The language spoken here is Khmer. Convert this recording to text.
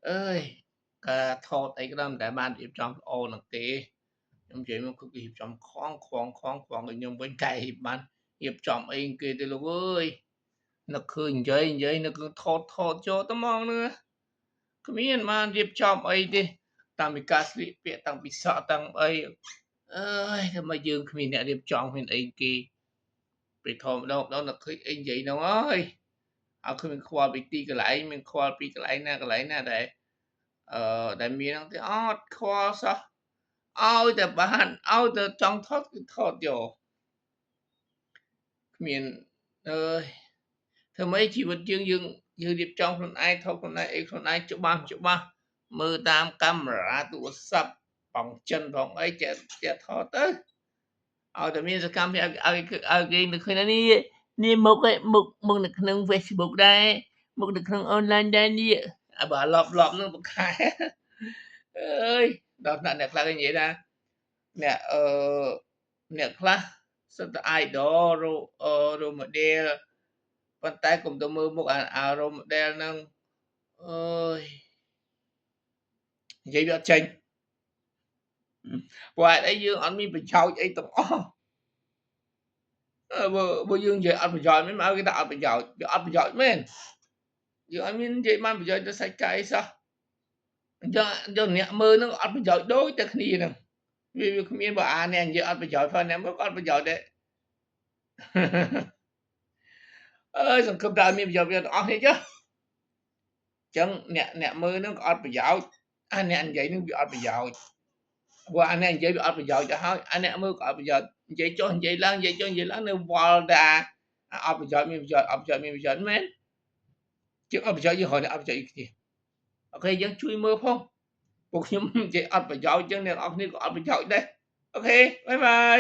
អើយការថតអីក៏ដោយមិនដែលបានរៀបចំល្អនោះទេខ្ញុំនិយាយមកគឺគេរៀបចំខំៗៗៗឲ្យខ្ញុំវិញកែរៀបបានរៀបចំអីគេទេលោកអើយនឹកឃើញនិយាយនឹកគឺថតចូលទៅមកnữa គ្មានបានរៀបចំអីទេតាំងពីការស្លៀកពាក់តាំងពីសក់តាំងអីអើយធ្វើម៉េចយើងគ្មានអ្នករៀបចំគ្មានអីគេពេលធម្មតានឹកឃើញអីនិយាយហ្នឹងអើយអត់ឃើញមានខ្វល់ពីទីកន្លែងមានខ្វល់ពីកន្លែងណាដែលដែលមានហ្នឹងទេអត់ខ្វល់សោះឲ្យតែបានឲ្យតែចង់ថតគឺថតយកគ្មានអើយធ្វើម៉េចជីវិតយើងរៀបចំខ្លួនឯងថតខ្លួនឯងអីខ្លួនឯងច្បាស់មើលតាមកាមេរ៉ាទូរស័ព្ទផងចិនផងអីចេះថតទៅឲ្យតែមានសកម្មភាពឲ្យគេនឹកឃើញនេះមុខនៅក្នុង Facebook ដែរមុខនៅក្នុងអនឡាញដែរនេះឲ្យបើឡប់នឹងបង្ខែអើយដល់ថ្នាក់អ្នកខ្លះគេនិយាយថាអ្នកខ្លះសិតតែ idol រោ model ប៉ុន្តែកុំទៅមើលមុខអារោ model ហ្នឹងអើយនិយាយវាអត់ចេញព្រោះហេតុអីយើងអត់មានប្រយោជន៍អីទាំងអស់បើយើងនិយាយអត់ប្រយោជន៍មែនមកគេថាអត់ប្រយោជន៍វាអត់ប្រយោជន៍មែនយើងអត់មាននិយាយបានប្រយោជន៍ទៅសាច់កាយសោះអញ្ចឹងអ្នកមើលនឹងអត់ប្រយោជន៍ដូចតែគ្នាហ្នឹងវាគ្មានបើអាអ្នកនិយាយអត់ប្រយោជន៍ផងអ្នកមើលក៏អត់ប្រយោជន៍ដែរអើយសង្ឃឹមថាមានប្រយោជន៍ទាំងអស់គ្នាចុះអញ្ចឹងអ្នកមើលនឹងក៏អត់ប្រយោជន៍អាអ្នកនិយាយនឹងវាអត់ប្រយោជន៍ព្រោះអាអ្នកនិយាយវាអត់ប្រយោជន៍ទៅហើយអាអ្នកមើលក៏អត់ប្រយោជន៍និយាយចុះនិយាយឡើងនៅវល់តែអត់ប្រយោជន៍មានប្រយោជន៍អត់ប្រយោជន៍មានប្រយោជន៍មែនជាងអត់ប្រយោជន៍យើងរកអ្នកអត់ប្រយោជន៍គ្នាអូខេយើងជួយមើលផងពួកខ្ញុំនិយាយអត់ប្រយោជន៍អញ្ចឹងអ្នកនរគ្នាក៏អត់ប្រយោជន៍ដែរអូខេបាយបាយ